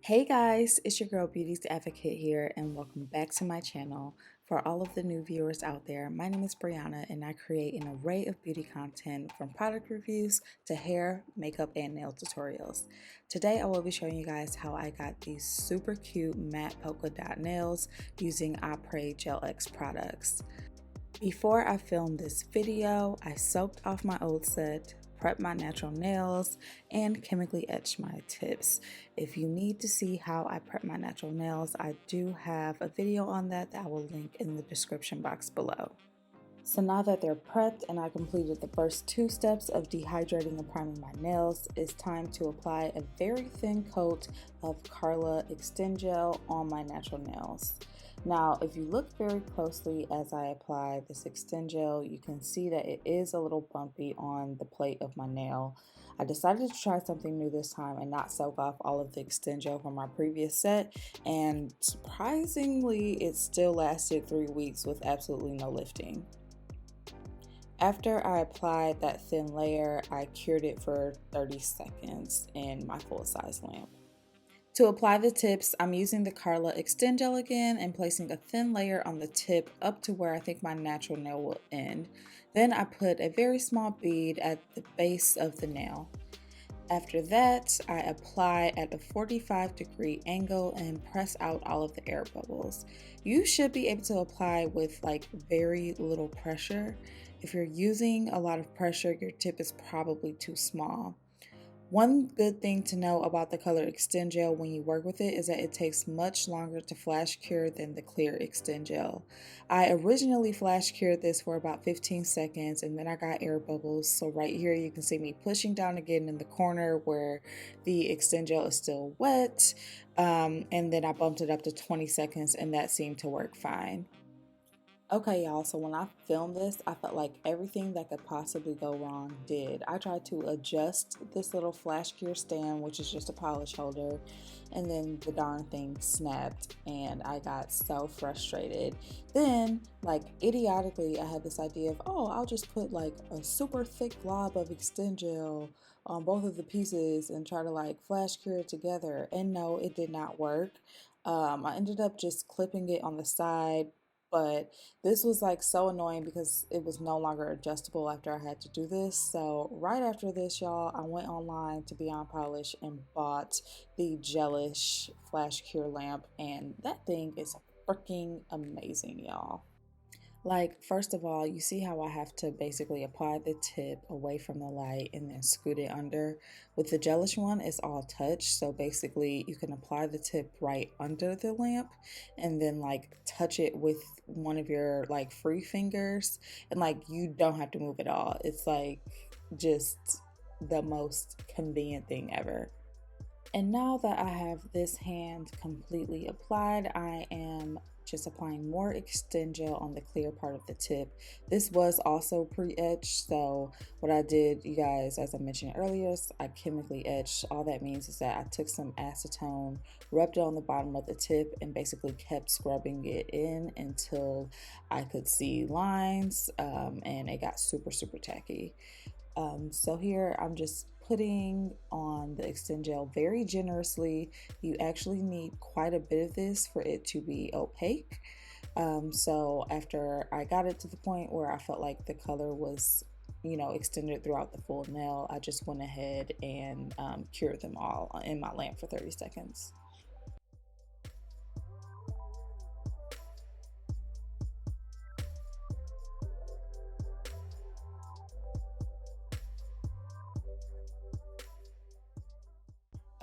Hey guys, it's your girl Beauty's Advocate here, and welcome back to my channel. For all of the new viewers out there, my name is Brianna, and I create an array of beauty content from product reviews to hair, makeup, and nail tutorials. Today I will be showing you guys how I got these super cute matte polka dot nails using Apres products. Before I filmed this video, I soaked off my old set, prepped my natural nails, and chemically etched my tips. If you need to see how I prep my natural nails, I do have a video on that I will link in the description box below. So now that they're prepped and I completed the first two steps of dehydrating and priming my nails, it's time to apply a very thin coat of Carla Extend Gel on my natural nails. Now, if you look very closely as I apply this Extend Gel, you can see that it is a little bumpy on the plate of my nail. I decided to try something new this time and not soak off all of the Extend Gel from my previous set, and surprisingly, it still lasted 3 weeks with absolutely no lifting. After I applied that thin layer, I cured it for 30 seconds in my full-size lamp. To apply the tips, I'm using the Carla Extend Gel again and placing a thin layer on the tip up to where I think my natural nail will end. Then I put a very small bead at the base of the nail. After that, I apply at a 45-degree angle and press out all of the air bubbles. You should be able to apply with very little pressure. If you're using a lot of pressure, your tip is probably too small. One good thing to know about the color Extend Gel when you work with it is that it takes much longer to flash cure than the clear Extend Gel. I originally flash cured this for about 15 seconds and then I got air bubbles. So right here you can see me pushing down again in the corner where the Extend Gel is still wet. And then I bumped it up to 20 seconds and that seemed to work fine. Okay, y'all, so when I filmed this, I felt like everything that could possibly go wrong did. I tried to adjust this little flash cure stand, which is just a polish holder, and then the darn thing snapped, and I got so frustrated. Then, idiotically, I had this idea of, oh, I'll just put a super thick glob of Extend Gel on both of the pieces and try to flash cure it together, and no, it did not work. I ended up just clipping it on the side, but this was so annoying because it was no longer adjustable after I had to do this. So right after this, y'all, I went online to Beyond Polish and bought the Gelish Flash Cure lamp, and that thing is freaking amazing, y'all. First of all, you see how I have to basically apply the tip away from the light and then scoot it under. With the gelish one, it's all touch. So basically you can apply the tip right under the lamp and then touch it with one of your free fingers. And you don't have to move at all. It's just the most convenient thing ever. And now that I have this hand completely applied, I am just applying more Extend Gel on the clear part of the tip. This was also pre-etched, so what I did, you guys, as I mentioned earlier, is I chemically etched. All that means is that I took some acetone, rubbed it on the bottom of the tip, and basically kept scrubbing it in until I could see lines, and it got super, super tacky. So here I'm just putting on the Extend Gel very generously. You actually need quite a bit of this for it to be opaque. So after I got it to the point where I felt like the color was, extended throughout the full nail, I just went ahead and cured them all in my lamp for 30 seconds.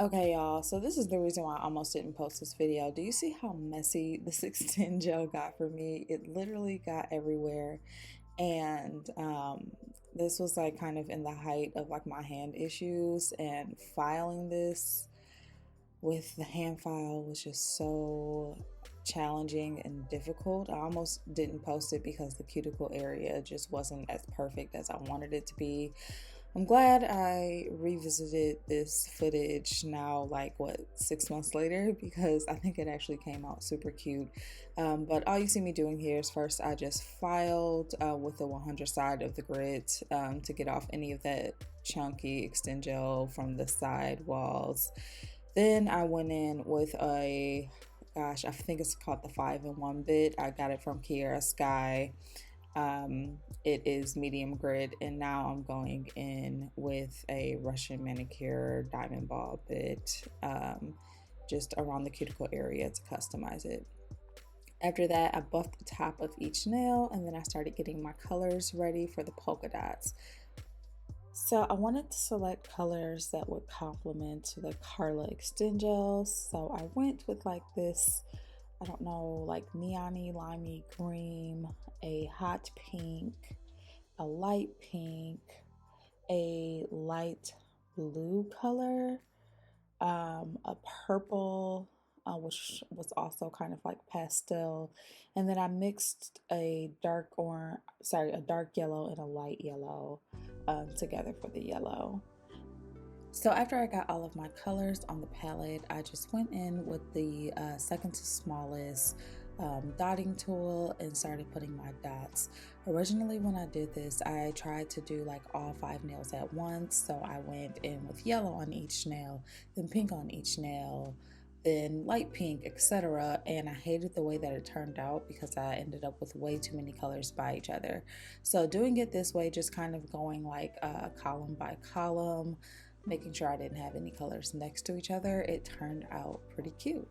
Okay, y'all, so this is the reason why I almost didn't post this video. Do you see how messy this Extend Gel got for me? It literally got everywhere, and this was kind of in the height of my hand issues, and filing this with the hand file was just so challenging and difficult. I almost didn't post it because the cuticle area just wasn't as perfect as I wanted it to be. I'm glad I revisited this footage now, 6 months later, because I think it actually came out super cute. But all you see me doing here is first I just filed with the 100 side of the grit to get off any of that chunky Extend Gel from the side walls. Then I went in with a, gosh, I think it's called the 5-in-1 bit. I got it from Kiara Sky. It is medium grit, and now I'm going in with a Russian manicure diamond ball bit, just around the cuticle area to customize it. After that, I buffed the top of each nail, and then I started getting my colors ready for the polka dots. So I wanted to select colors that would complement the Carla Extend Gels. So I went with like this, I don't know, like neon-y, limey green, a hot pink, a light pink, a light blue color, a purple, which was also kind of like pastel, and then I mixed a a dark yellow and a light yellow together for the yellow. So after I got all of my colors on the palette, I just went in with the second to smallest dotting tool and started putting my dots. Originally when I did this, I tried to do like all 5 nails at once. So I went in with yellow on each nail, then pink on each nail, then light pink, etc. And I hated the way that it turned out because I ended up with way too many colors by each other. So doing it this way, just kind of going like column by column, making sure I didn't have any colors next to each other, it turned out pretty cute.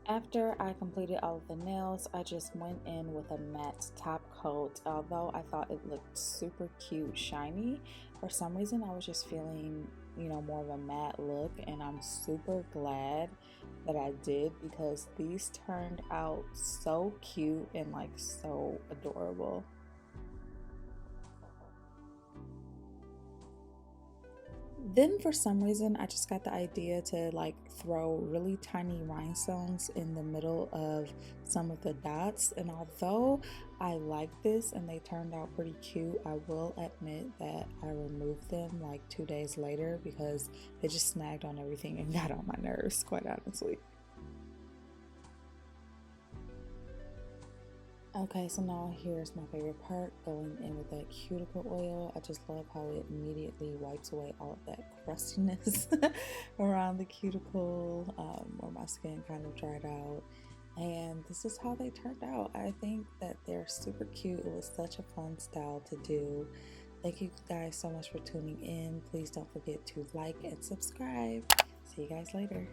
After I completed all of the nails, I just went in with a matte top coat. Although I thought it looked super cute, shiny, for some reason I was just feeling, more of a matte look, and I'm super glad that I did because these turned out so cute and like so adorable. Then for some reason, I just got the idea to like throw really tiny rhinestones in the middle of some of the dots. And although I like this and they turned out pretty cute, I will admit that I removed them like 2 days later because they just snagged on everything and got on my nerves, quite honestly. Okay, so now here's my favorite part, going in with that cuticle oil. I just love how it immediately wipes away all of that crustiness around the cuticle, where my skin kind of dried out. And this is how they turned out. I think that they're super cute. It was such a fun style to do. Thank you guys so much for tuning in. Please don't forget to like and subscribe. See you guys later.